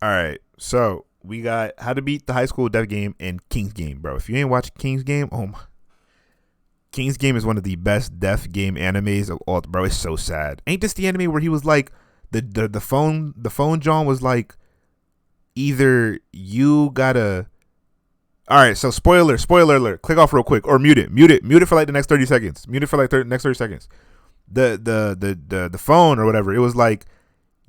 All right, so we got How to Beat the High School Death Game and King's Game, bro. If you ain't watched King's Game, oh my, King's Game is one of the best death game animes of all, bro. It's so sad. Ain't this the anime where he was like the phone John was like either you gotta. All right, so spoiler alert. Click off real quick or mute it for like the next 30 seconds. Mute it for like next 30 seconds. The phone or whatever. It was like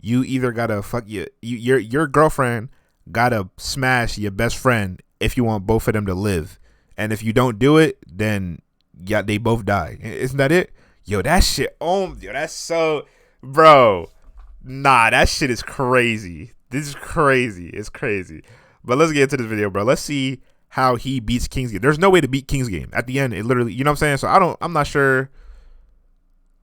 you either gotta fuck your girlfriend gotta smash your best friend if you want both of them to live, and if you don't do it, then yeah, they both die. Isn't that it? Yo, that shit. Oh, yo, that's so, bro. Nah, that shit is crazy. This is crazy. It's crazy. But let's get into this video, bro. Let's see how he beats King's Game. There's no way to beat King's Game. At the end, it literally, you know what I'm saying? So I'm not sure.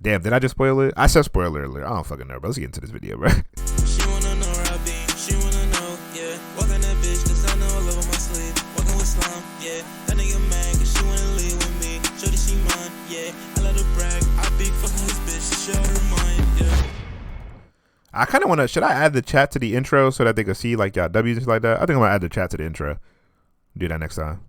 Damn, did I just spoil it? I said spoiler alert. I don't fucking know, bro. Let's get into this video, bro. She wanna know where I be. She wanna know, yeah. Walking that bitch, cause I know all over my sleeve. Walking with slime, yeah. That nigga mad, cause she wanna leave with me. Shorty, she mine, yeah. I let her brag. I be fucking this bitch, she out her mind, yeah. I kind of want to, should I add the chat to the intro so that they can see like y'all W's and shit like that? I think I'm going to add the chat to the intro. Do that next time.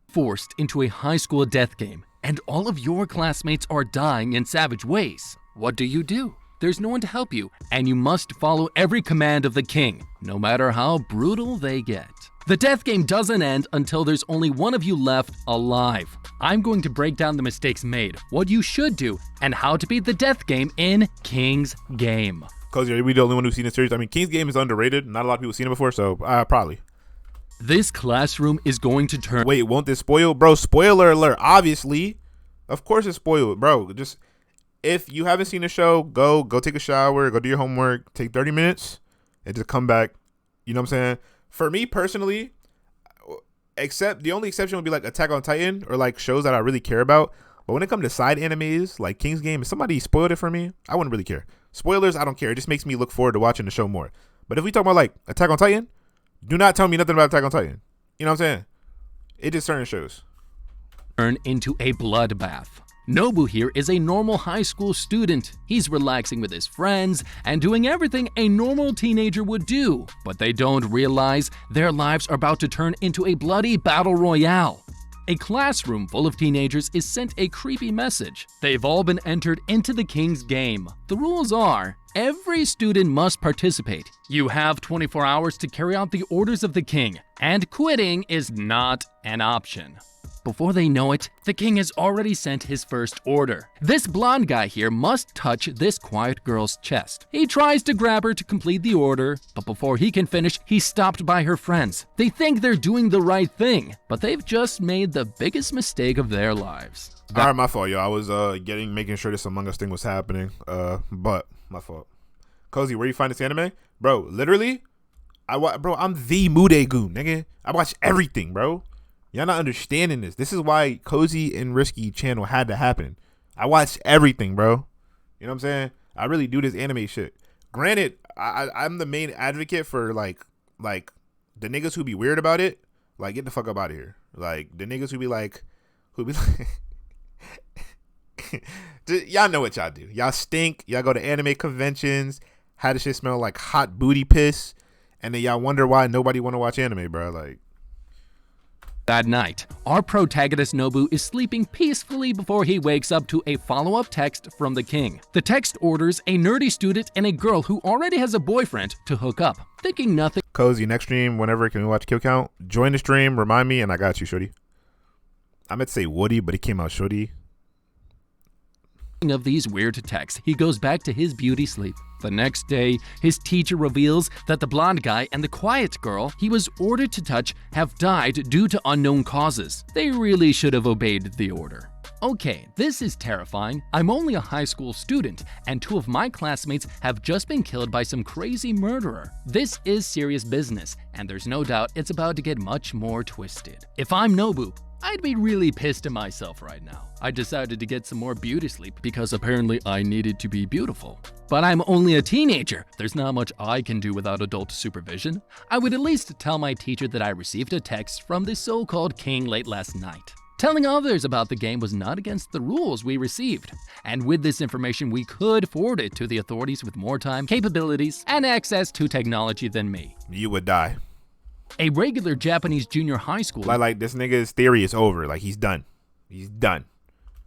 Forced into a high school death game, and all of your classmates are dying in savage ways. What do? There's no one to help you, and you must follow every command of the king, no matter how brutal they get. The death game doesn't end until there's only one of you left alive. I'm going to break down the mistakes made, what you should do, and how to beat the death game in King's Game. Cozy, are we the only one who's seen the series? I mean, King's Game is underrated. Not a lot of people seen it before, so probably. This classroom is going to turn... Wait, won't this spoil? Bro, spoiler alert. Obviously. Of course it's spoiled. Bro, just... If you haven't seen the show, go take a shower, go do your homework, take 30 minutes, and just come back. You know what I'm saying? For me personally, the only exception would be like Attack on Titan or like shows that I really care about. But when it comes to side animes like King's Game, if somebody spoiled it for me, I wouldn't really care. Spoilers, I don't care. It just makes me look forward to watching the show more. But if we talk about like Attack on Titan, do not tell me nothing about Attack on Titan. You know what I'm saying? It just certain shows. Turn into a bloodbath. Nobu here is a normal high school student. He's relaxing with his friends and doing everything a normal teenager would do. But they don't realize their lives are about to turn into a bloody battle royale. A classroom full of teenagers is sent a creepy message. They've all been entered into the King's Game. The rules are, every student must participate. You have 24 hours to carry out the orders of the king, and quitting is not an option. Before they know it, the king has already sent his first order. This blonde guy here must touch this quiet girl's chest. He tries to grab her to complete the order, but before he can finish, he's stopped by her friends. They think they're doing the right thing, but they've just made the biggest mistake of their lives. All right, my fault, yo. I was making sure this Among Us thing was happening, but my fault. Cozy, where you find this anime? Bro, literally, I'm the Mude goon, nigga. I watch everything, bro. Y'all not understanding this. This is why Cozy and Risky channel had to happen. I watch everything, bro. You know what I'm saying? I really do this anime shit. Granted, I'm the main advocate for like the niggas who be weird about it. Like, get the fuck up out of here. Like the niggas who be like, y'all know what y'all do. Y'all stink. Y'all go to anime conventions. How the shit smell like hot booty piss, and then y'all wonder why nobody want to watch anime, bro. Like. That night, our protagonist Nobu is sleeping peacefully before he wakes up to a follow-up text from the king. The text orders a nerdy student and a girl who already has a boyfriend to hook up. Thinking nothing... Cozy, next stream, whenever can we watch Kill Count? Join the stream, remind me, and I got you, shorty. I meant to say Woody, but it came out shorty. Of these weird texts, he goes back to his beauty sleep. The next day, his teacher reveals that the blonde guy and the quiet girl he was ordered to touch have died due to unknown causes. They really should have obeyed the order. Okay, this is terrifying. I'm only a high school student, and 2 of my classmates have just been killed by some crazy murderer. This is serious business, and there's no doubt it's about to get much more twisted. If I'm Nobu, I'd be really pissed at myself right now. I decided to get some more beauty sleep because apparently I needed to be beautiful. But I'm only a teenager. There's not much I can do without adult supervision. I would at least tell my teacher that I received a text from the so-called king late last night. Telling others about the game was not against the rules we received, and with this information we could forward it to the authorities with more time, capabilities, and access to technology than me. You would die. A regular Japanese junior high school Like this nigga's theory is over. Like he's done. He's done.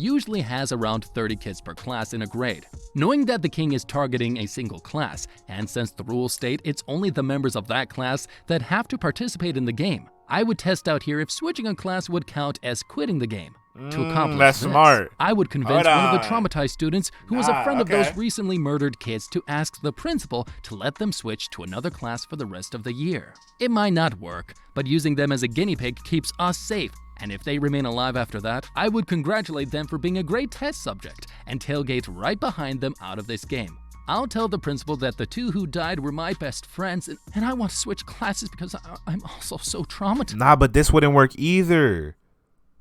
usually has around 30 kids per class in a grade. Knowing that the king is targeting a single class, and since the rules state it's only the members of that class that have to participate in the game, I would test out here if switching a class would count as quitting the game. To accomplish that's this, smart. I would convince Hold one of the on. traumatized students who was a friend of okay. those recently murdered kids to ask the principal to let them switch to another class for the rest of the year. It might not work, but using them as a guinea pig keeps us safe, and if they remain alive after that, I would congratulate them for being a great test subject and tailgate right behind them out of this game. I'll tell the principal that the two who died were my best friends, and I want to switch classes because I'm also so traumatized. Nah, but this wouldn't work either.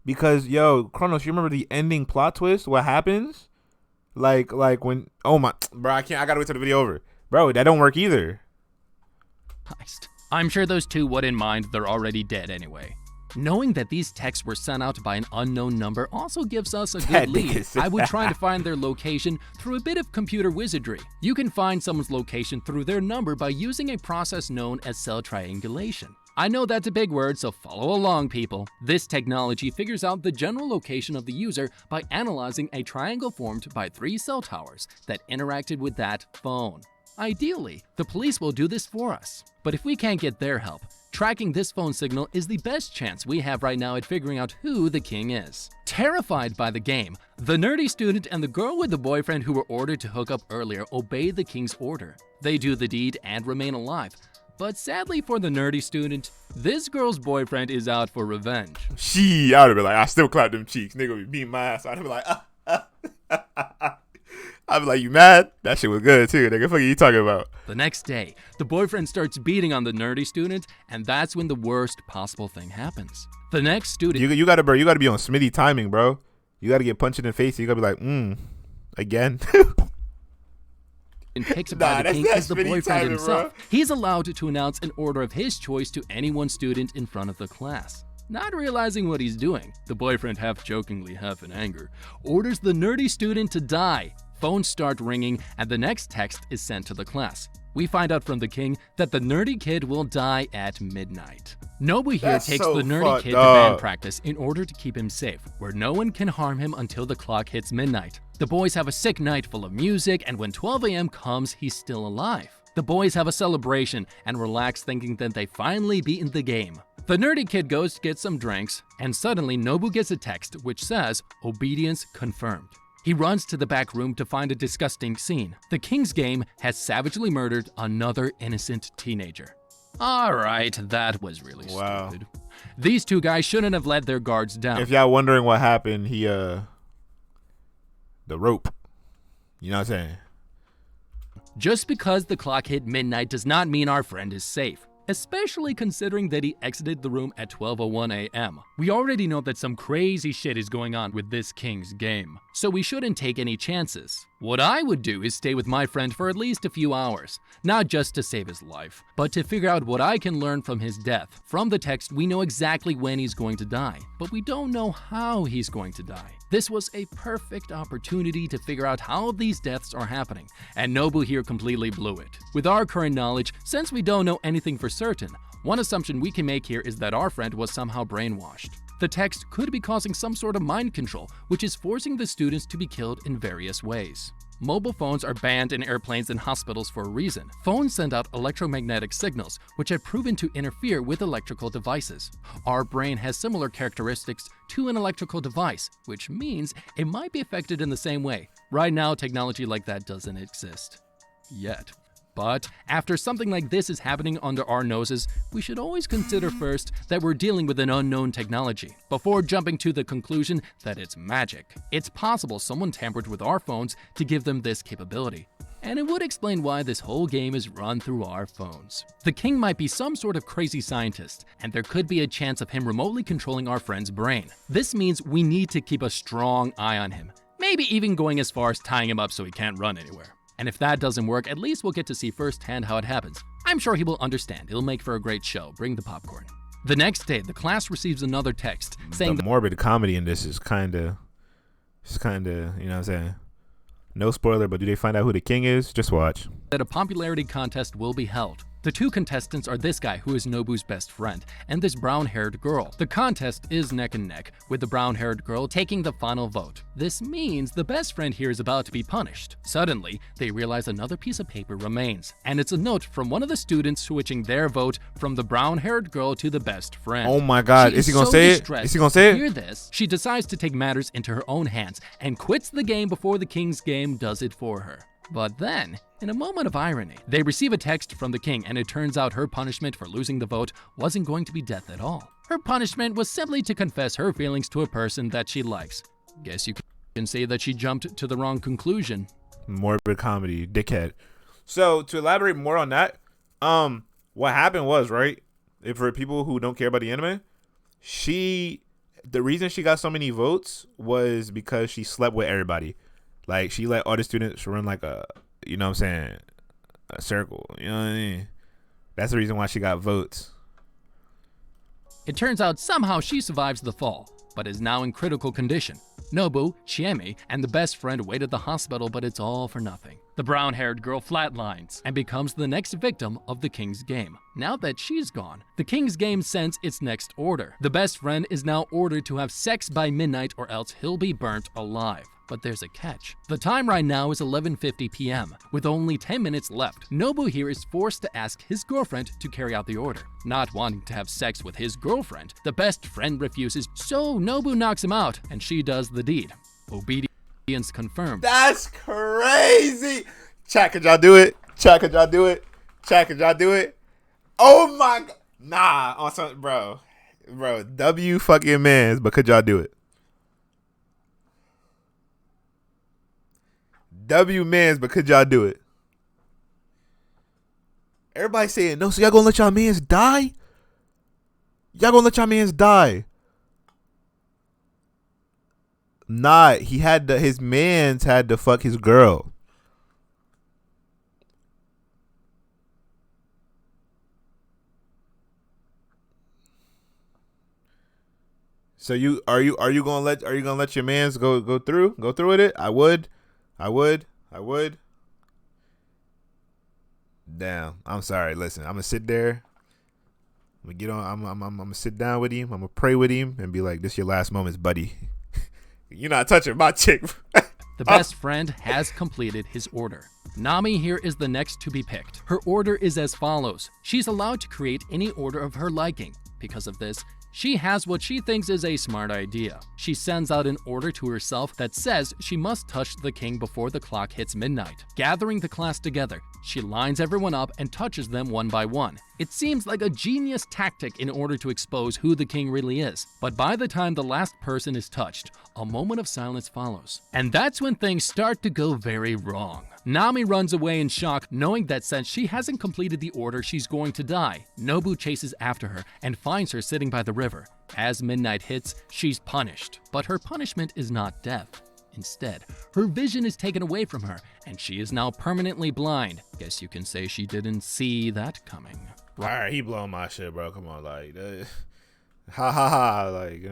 Because, yo, Kronos, you remember the ending plot twist? What happens? Like when, oh my, bro, I gotta wait till the video over. Bro, that don't work either. I'm sure those two wouldn't mind, they're already dead anyway. Knowing that these texts were sent out by an unknown number also gives us a good lead. I would try to find their location through a bit of computer wizardry. You can find someone's location through their number by using a process known as cell triangulation. I know that's a big word, so follow along, people. This technology figures out the general location of the user by analyzing a triangle formed by 3 cell towers that interacted with that phone. Ideally, the police will do this for us. But if we can't get their help, tracking this phone signal is the best chance we have right now at figuring out who the king is. Terrified by the game, the nerdy student and the girl with the boyfriend who were ordered to hook up earlier obey the king's order. They do the deed and remain alive. But sadly for the nerdy student, this girl's boyfriend is out for revenge. I would be like, I still clap them cheeks. Nigga be beating my ass. I'd be like, I'd be like, you mad? That shit was good too. Nigga, fuck you talking about? The next day, the boyfriend starts beating on the nerdy student, and that's when the worst possible thing happens. The next student... You gotta be on Smitty timing, bro. You gotta get punched in the face. You gotta be like, again. and picks by the king is the boyfriend timing, himself. Bro. He's allowed to announce an order of his choice to any one student in front of the class. Not realizing what he's doing, the boyfriend, half jokingly, half in anger, orders the nerdy student to die. Phones start ringing, and the next text is sent to the class. We find out from the king that the nerdy kid will die at midnight. Nobu here takes the nerdy kid to band practice in order to keep him safe, where no one can harm him until the clock hits midnight. The boys have a sick night full of music, and when 12 a.m. comes, he's still alive. The boys have a celebration and relax, thinking that they finally beaten the game. The nerdy kid goes to get some drinks, and suddenly Nobu gets a text which says, "Obedience confirmed." He runs to the back room to find a disgusting scene. The king's game has savagely murdered another innocent teenager. Alright, that was really stupid. These two guys shouldn't have let their guards down. If y'all wondering what happened, the rope. You know what I'm saying? Just because the clock hit midnight does not mean our friend is safe, especially considering that he exited the room at 12:01 a.m. We already know that some crazy shit is going on with this king's game, so we shouldn't take any chances. What I would do is stay with my friend for at least a few hours, not just to save his life, but to figure out what I can learn from his death. From the text, we know exactly when he's going to die, but we don't know how he's going to die. This was a perfect opportunity to figure out how these deaths are happening, and Nobu here completely blew it. With our current knowledge, since we don't know anything for certain, one assumption we can make here is that our friend was somehow brainwashed. The text could be causing some sort of mind control, which is forcing the students to be killed in various ways. Mobile phones are banned in airplanes and hospitals for a reason. Phones send out electromagnetic signals, which have proven to interfere with electrical devices. Our brain has similar characteristics to an electrical device, which means it might be affected in the same way. Right now, technology like that doesn't exist. Yet. But after something like this is happening under our noses, we should always consider first that we're dealing with an unknown technology, before jumping to the conclusion that it's magic. It's possible someone tampered with our phones to give them this capability. And it would explain why this whole game is run through our phones. The king might be some sort of crazy scientist, and there could be a chance of him remotely controlling our friend's brain. This means we need to keep a strong eye on him, maybe even going as far as tying him up so he can't run anywhere. And if that doesn't work, at least we'll get to see firsthand how it happens. I'm sure he will understand. It'll make for a great show. Bring the popcorn. The next day, the class receives another text saying The morbid comedy in this is kind of, you know what I'm saying? No spoiler, but do they find out who the king is? Just watch. that a popularity contest will be held. The two contestants are this guy, who is Nobu's best friend, and this brown-haired girl. The contest is neck and neck, with the brown-haired girl taking the final vote. This means the best friend here is about to be punished. Suddenly, they realize another piece of paper remains, and it's a note from one of the students switching their vote from the brown-haired girl to the best friend. Oh my God, She is he gonna say it? Is he gonna say to it? hear this, she decides to take matters into her own hands and quits the game before the king's game does it for her. But then, in a moment of irony, they receive a text from the king, and it turns out her punishment for losing the vote wasn't going to be death at all. Her punishment was simply to confess her feelings to a person that she likes. Guess you can say that she jumped to the wrong conclusion. Morbid comedy, dickhead. So to elaborate more on that, what happened was, right, if for people who don't care about the anime, the reason she got so many votes was because she slept with everybody. Like, she let all the students run like a, you know what I'm saying, a circle. You know what I mean? That's the reason why she got votes. It turns out somehow she survives the fall, but is now in critical condition. Nobu, Chiemi, and the best friend wait at the hospital, but it's all for nothing. The brown-haired girl flatlines and becomes the next victim of the king's game. Now that she's gone, the king's game sends its next order. The best friend is now ordered to have sex by midnight, or else he'll be burnt alive. But there's a catch. The time right now is 11:50 p.m. With only 10 minutes left, Nobu here is forced to ask his girlfriend to carry out the order. Not wanting to have sex with his girlfriend, the best friend refuses, so Nobu knocks him out, and she does the deed. Obedience confirmed. That's crazy. Chat, could y'all do it? Chat, could y'all do it? Chat, could y'all do it? Oh my God. Nah, on something, bro. W fucking mans, but could y'all do it? W mans, but could y'all do it? Everybody saying no, so y'all gonna let y'all mans die? Y'all gonna let y'all mans die? Nah, his mans had to fuck his girl. So are you gonna let your mans go through with it? I would. Damn, I'm sorry. Listen, I'm gonna sit there. I'm gonna get on. I'm gonna sit down with him. I'm gonna pray with him and be like, "This your last moments, buddy. You're not touching my chick." The best friend has completed his order. Nami here is the next to be picked. Her order is as follows. She's allowed to create any order of her liking. Because of this, she has what she thinks is a smart idea. She sends out an order to herself that says she must touch the king before the clock hits midnight. Gathering the class together, she lines everyone up and touches them one by one. It seems like a genius tactic in order to expose who the king really is. But by the time the last person is touched, a moment of silence follows. And that's when things start to go very wrong. Nami runs away in shock, knowing that since she hasn't completed the order, she's going to die. Nobu chases after her and finds her sitting by the river. As midnight hits, she's punished. But her punishment is not death. Instead, her vision is taken away from her, and she is now permanently blind. Guess you can say she didn't see that coming. All right, he blowing my shit, bro. Come on, like, ha ha ha, like.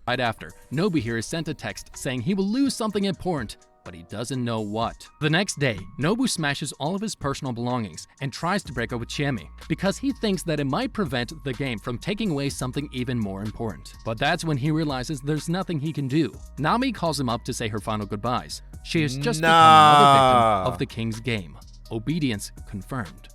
Right after, Nobu here is sent a text saying he will lose something important, but he doesn't know what. The next day, Nobu smashes all of his personal belongings and tries to break up with Chiemi because he thinks that it might prevent the game from taking away something even more important. But that's when he realizes there's nothing he can do. Nami calls him up to say her final goodbyes. She has just become another victim of the king's game. Obedience confirmed.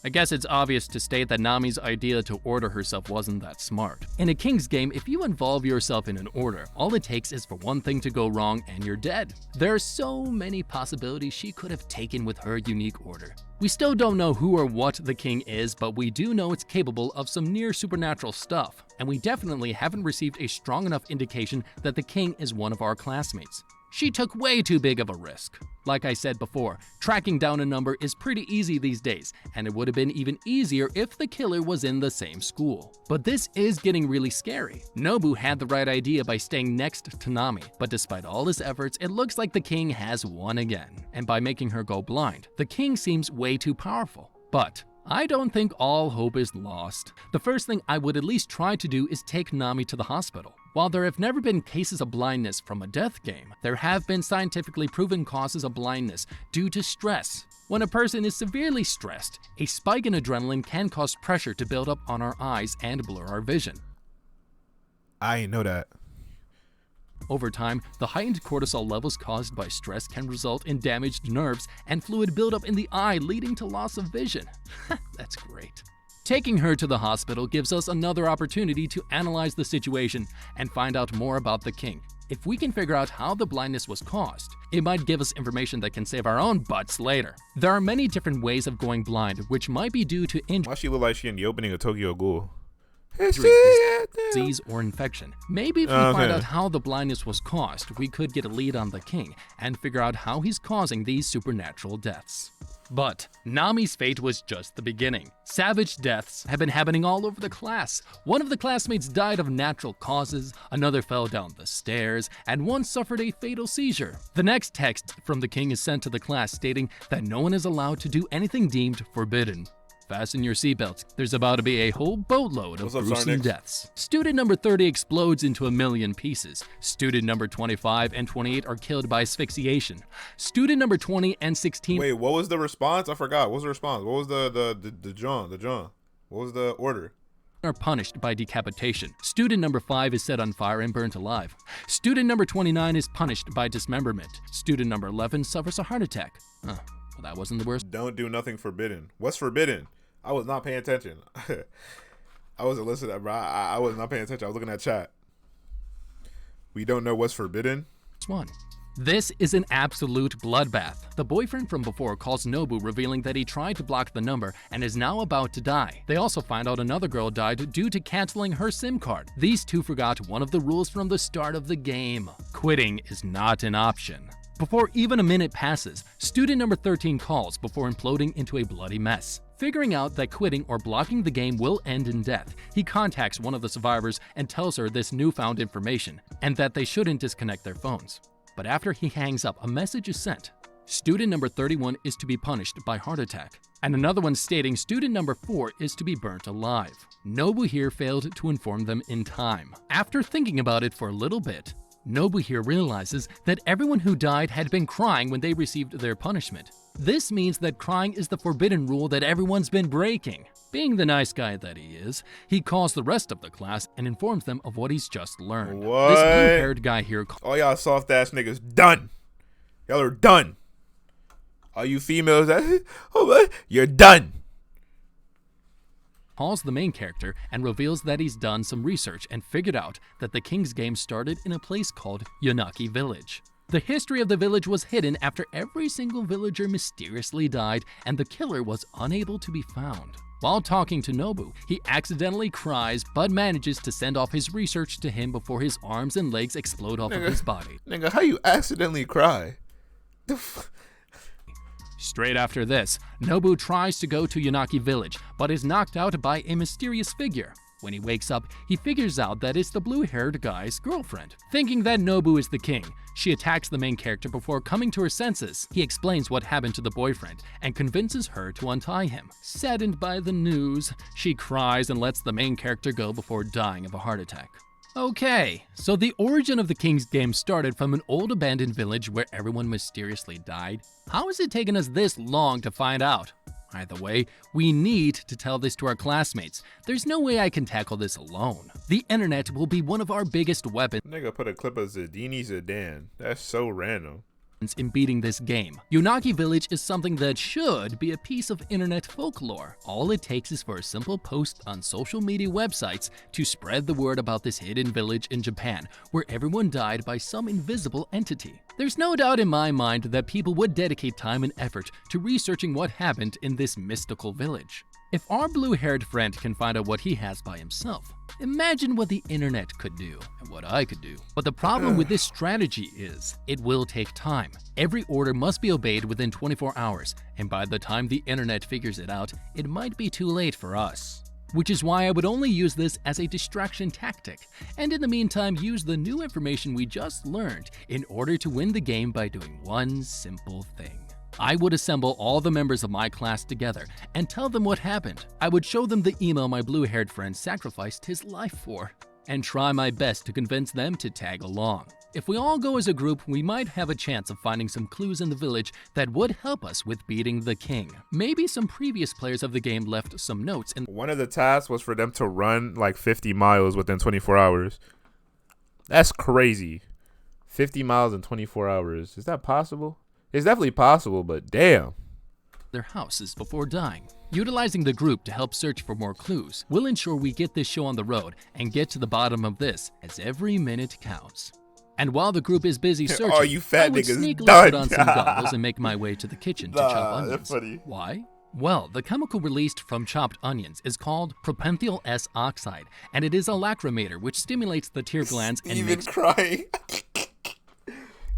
I guess it's obvious to state that Nami's idea to order herself wasn't that smart. In a king's game, if you involve yourself in an order, all it takes is for one thing to go wrong and you're dead. There are so many possibilities she could have taken with her unique order. We still don't know who or what the king is, but we do know it's capable of some near supernatural stuff, and we definitely haven't received a strong enough indication that the king is one of our classmates. She took way too big of a risk. Like I said before, tracking down a number is pretty easy these days, and it would have been even easier if the killer was in the same school. But this is getting really scary. Nobu had the right idea by staying next to Nami, but despite all his efforts, it looks like the king has won again. And by making her go blind, the king seems way too powerful. But I don't think all hope is lost. The first thing I would at least try to do is take Nami to the hospital. While there have never been cases of blindness from a death game, there have been scientifically proven causes of blindness due to stress. When a person is severely stressed, a spike in adrenaline can cause pressure to build up on our eyes and blur our vision. I ain't know that. Over time, the heightened cortisol levels caused by stress can result in damaged nerves and fluid buildup in the eye, leading to loss of vision. That's great. Taking her to the hospital gives us another opportunity to analyze the situation and find out more about the king. If we can figure out how the blindness was caused, it might give us information that can save our own butts later. There are many different ways of going blind, which might be due to Why she look like she in the opening of Tokyo Ghoul? disease or infection. Maybe if we find out how the blindness was caused, we could get a lead on the king and figure out how he's causing these supernatural deaths. But Nami's fate was just the beginning. Savage deaths have been happening all over the class. One of the classmates died of natural causes, another fell down the stairs, and one suffered a fatal seizure. The next text from the king is sent to the class stating that no one is allowed to do anything deemed forbidden. Fasten your seatbelts. There's about to be a whole boatload of gruesome deaths. Student number 30 explodes into a million pieces. Student number 25 and 28 are killed by asphyxiation. Student number 20 and 16... Wait, what was the response? I forgot. What was the response? What was the John? What was the order? Are punished by decapitation. Student number 5 is set on fire and burnt alive. Student number 29 is punished by dismemberment. Student number 11 suffers a heart attack. Well, that wasn't the worst. Don't do nothing forbidden. What's forbidden? I was not paying attention. I wasn't listening, bro. I was not paying attention. I was looking at chat. We don't know what's forbidden. One. This is an absolute bloodbath. The boyfriend from before calls Nobu, revealing that he tried to block the number and is now about to die. They also find out another girl died due to canceling her SIM card. These two forgot one of the rules from the start of the game. Quitting is not an option. Before even a minute passes, student number 13 calls before imploding into a bloody mess. Figuring out that quitting or blocking the game will end in death, he contacts one of the survivors and tells her this newfound information, and that they shouldn't disconnect their phones. But after he hangs up, a message is sent. Student number 31 is to be punished by heart attack, and another one stating student number 4 is to be burnt alive. Nobu here failed to inform them in time. After thinking about it for a little bit, Nobu here realizes that everyone who died had been crying when they received their punishment. This means that crying is the forbidden rule that everyone's been breaking. Being the nice guy that he is, he calls the rest of the class and informs them of what he's just learned. What? This blue-haired guy here... All y'all soft-ass niggas done. Y'all are done. All you females, you're done. Calls the main character and reveals that he's done some research and figured out that the King's Game started in a place called Yonaki Village. The history of the village was hidden after every single villager mysteriously died and the killer was unable to be found. While talking to Nobu, he accidentally cries but manages to send off his research to him before his arms and legs explode off of his body. Nigga, how you accidentally cry? Straight after this, Nobu tries to go to Yonaki Village, but is knocked out by a mysterious figure. When he wakes up, he figures out that it's the blue-haired guy's girlfriend. Thinking that Nobu is the king, she attacks the main character before coming to her senses. He explains what happened to the boyfriend and convinces her to untie him. Saddened by the news, she cries and lets the main character go before dying of a heart attack. Okay, so the origin of the King's Game started from an old abandoned village where everyone mysteriously died. How has it taken us this long to find out? Either way, we need to tell this to our classmates. There's no way I can tackle this alone. The internet will be one of our biggest weapons. Nigga put a clip of Zadini Zidane. That's so random. In beating this game. Yonaki Village is something that should be a piece of internet folklore. All it takes is for a simple post on social media websites to spread the word about this hidden village in Japan, where everyone died by some invisible entity. There's no doubt in my mind that people would dedicate time and effort to researching what happened in this mystical village. If our blue-haired friend can find out what he has by himself, imagine what the internet could do and what I could do. But the problem with this strategy is it will take time. Every order must be obeyed within 24 hours, and by the time the internet figures it out, it might be too late for us. Which is why I would only use this as a distraction tactic, and in the meantime use the new information we just learned in order to win the game by doing one simple thing. I would assemble all the members of my class together and tell them what happened. I would show them the email my blue-haired friend sacrificed his life for, and try my best to convince them to tag along. If we all go as a group, we might have a chance of finding some clues in the village that would help us with beating the king. Maybe some previous players of the game left some notes. And one of the tasks was for them to run like 50 miles within 24 hours. That's crazy. 50 miles in 24 hours. Is that possible? It's definitely possible, but damn. Their houses before dying. Utilizing the group to help search for more clues will ensure we get this show on the road and get to the bottom of this, as every minute counts. And while the group is busy searching, oh, you fat I would niggas sneakily done. put on some goggles and make my way to the kitchen to chop onions. That's funny. Why? Well, the chemical released from chopped onions is called propenthyl S oxide, and it is a lacrimator which stimulates the tear glands and makes crying.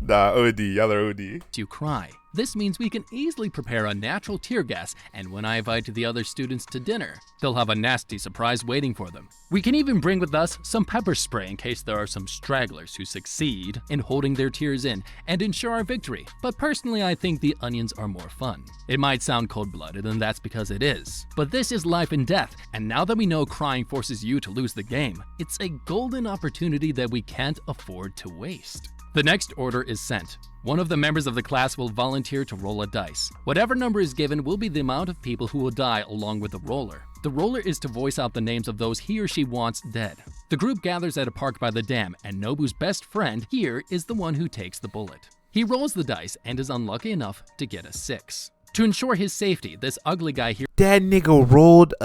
Nah, OD. Y'all are OD. you cry. This means we can easily prepare a natural tear gas, and when I invite the other students to dinner, they'll have a nasty surprise waiting for them. We can even bring with us some pepper spray in case there are some stragglers who succeed in holding their tears in and ensure our victory. But personally, I think the onions are more fun. It might sound cold-blooded, and that's because it is. But this is life and death, and now that we know crying forces you to lose the game, it's a golden opportunity that we can't afford to waste. The next order is sent. One of the members of the class will volunteer to roll a dice. Whatever number is given will be the amount of people who will die along with the roller. The roller is to voice out the names of those he or she wants dead. The group gathers at a park by the dam, and Nobu's best friend here is the one who takes the bullet. He rolls the dice and is unlucky enough to get a 6. To ensure his safety, this ugly guy here That nigga rolled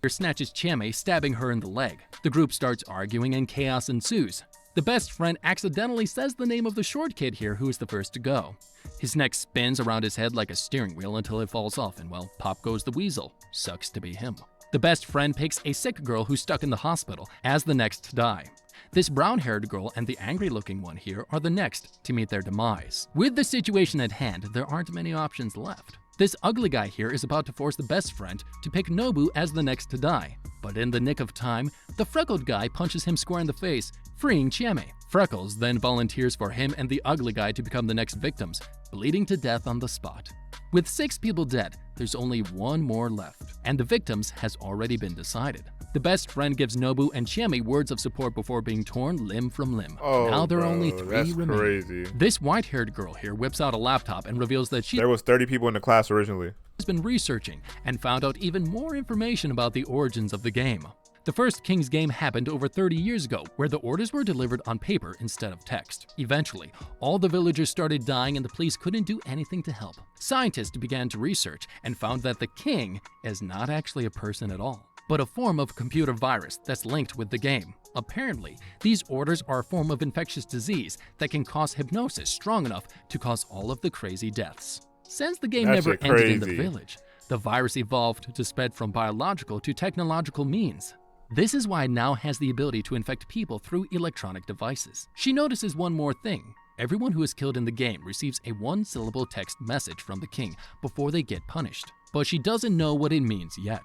snatches Chiame, stabbing her in the leg. The group starts arguing and chaos ensues. The best friend accidentally says the name of the short kid here who is the first to go. His neck spins around his head like a steering wheel until it falls off, and well, pop goes the weasel. Sucks to be him. The best friend picks a sick girl who's stuck in the hospital as the next to die. This brown-haired girl and the angry-looking one here are the next to meet their demise. With the situation at hand, there aren't many options left. This ugly guy here is about to force the best friend to pick Nobu as the next to die. But in the nick of time, the freckled guy punches him square in the face, freeing Chiame. Freckles then volunteers for him and the ugly guy to become the next victims, bleeding to death on the spot. With 6 people dead, there's only one more left, and the victims has already been decided. The best friend gives Nobu and Chiame words of support before being torn limb from limb. Oh, now there are bro, only 3 that's remaining. crazy. This white-haired girl here whips out a laptop and reveals that There was 30 people in the class originally. has been researching and found out even more information about the origins of the game. The first King's game happened over 30 years ago, where the orders were delivered on paper instead of text. Eventually, all the villagers started dying and the police couldn't do anything to help. Scientists began to research and found that the king is not actually a person at all, but a form of computer virus that's linked with the game. Apparently, these orders are a form of infectious disease that can cause hypnosis strong enough to cause all of the crazy deaths. Since the game That never shit ended in the crazy. village, the virus evolved to spread from biological to technological means. This is why it now has the ability to infect people through electronic devices. She notices one more thing. Everyone who is killed in the game receives a 1-syllable text message from the king before they get punished, but she doesn't know what it means yet.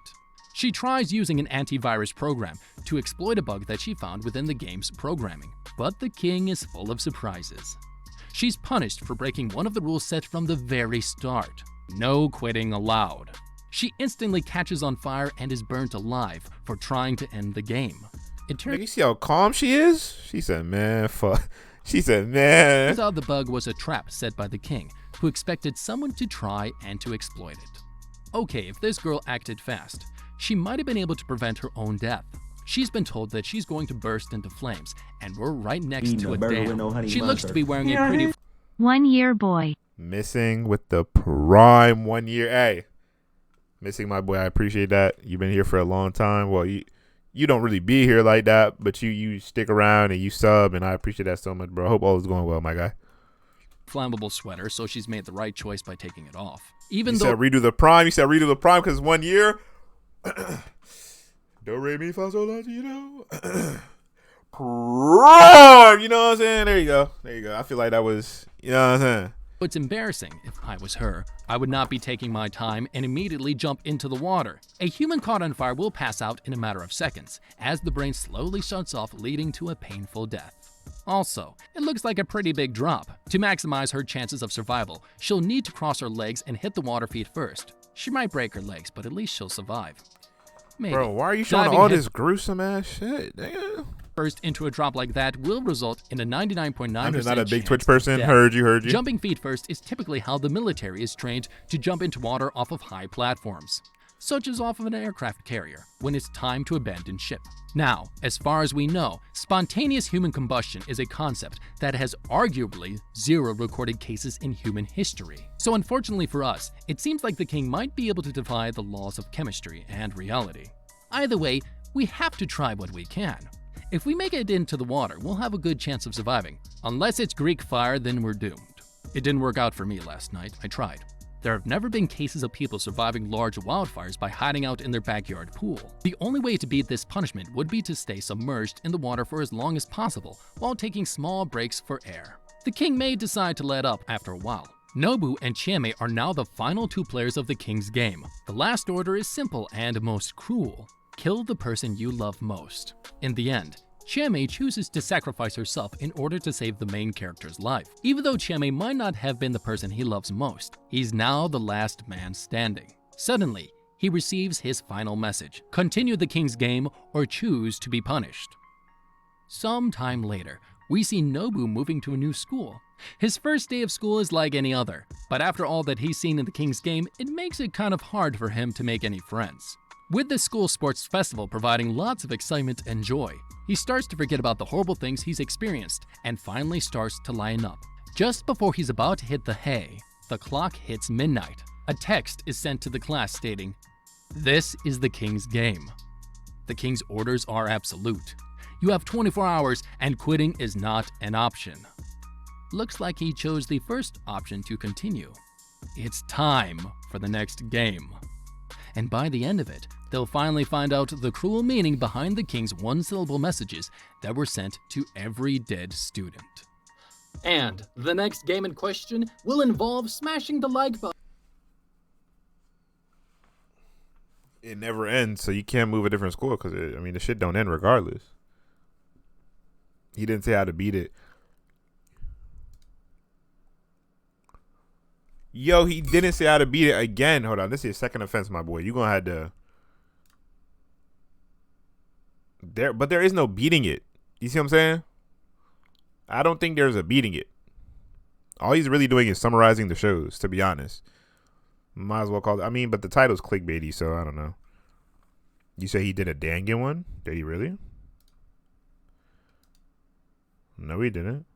She tries using an antivirus program to exploit a bug that she found within the game's programming, but the king is full of surprises. She's punished for breaking one of the rules set from the very start. No quitting allowed. She instantly catches on fire and is burnt alive for trying to end the game. It Nigga, turns you see how calm she is? She said, man, fuck. She said, man. out the bug was a trap set by the king, who expected someone to try and to exploit it. Okay, if this girl acted fast, she might have been able to prevent her own death. She's been told that she's going to burst into flames, and we're right next to a dam. She looks to be wearing a pretty 1 year boy. Missing with the prime 1 year. Hey, missing my boy. I appreciate that. You've been here for a long time. Well, you don't really be here like that, but you stick around and you sub, and I appreciate that so much, bro. I hope all is going well, my guy. flammable sweater, so she's made the right choice by taking it off. Even You though said redo the prime. You said redo the prime because 1 year. Do re mi fa sol la ti do. Prime. You know what I'm saying? There you go. There you go. I feel like that was. You know what I'm saying? it's embarrassing, if I was her, I would not be taking my time and immediately jump into the water. A human caught on fire will pass out in a matter of seconds, as the brain slowly shuts off, leading to a painful death. Also, it looks like a pretty big drop. To maximize her chances of survival, she'll need to cross her legs and hit the water feet first. She might break her legs, but at least she'll survive. Maybe. Bro, why are you showing Diving all head this gruesome ass shit, nigga? first into a drop like that will result in a 99.9% I'm just not a big chance Twitch person. of death. Heard you. Jumping feet first is typically how the military is trained to jump into water off of high platforms, such as off of an aircraft carrier, when it's time to abandon ship. Now, as far as we know, spontaneous human combustion is a concept that has arguably 0 recorded cases in human history. So unfortunately for us, it seems like the king might be able to defy the laws of chemistry and reality. Either way, we have to try what we can. If we make it into the water, we'll have a good chance of surviving. Unless it's Greek fire, then we're doomed. It didn't work out for me last night. I tried. There have never been cases of people surviving large wildfires by hiding out in their backyard pool. The only way to beat this punishment would be to stay submerged in the water for as long as possible while taking small breaks for air. The king may decide to let up after a while. Nobu and Chieme are now the final 2 players of the king's game. The last order is simple and most cruel. Kill the person you love most. In the end, Chieme chooses to sacrifice herself in order to save the main character's life. Even though Chieme might not have been the person he loves most, he's now the last man standing. Suddenly, he receives his final message: continue the king's game or choose to be punished. Some time later, we see Nobu moving to a new school. His first day of school is like any other, but after all that he's seen in the king's game, it makes it kind of hard for him to make any friends. With the school sports festival providing lots of excitement and joy, he starts to forget about the horrible things he's experienced and finally starts to line up. Just before he's about to hit the hay, the clock hits midnight. A text is sent to the class stating, "This is the king's game. The king's orders are absolute. You have 24 hours and quitting is not an option." Looks like he chose the first option to continue. It's time for the next game. And by the end of it, they'll finally find out the cruel meaning behind the king's 1-syllable messages that were sent to every dead student. And the next game in question will involve smashing the like button. It never ends, so you can't move a different score because, the shit don't end regardless. He didn't say how to beat it. Yo, he didn't say how to beat it again. Hold on, this is your second offense, my boy. You gonna have to... But there is no beating it. You see what I'm saying? I don't think there's a beating it. All he's really doing is summarizing the shows, to be honest. Might as well call it... but the title's clickbaity, so I don't know. You say he did a Dangan one? Did he really? No, he didn't.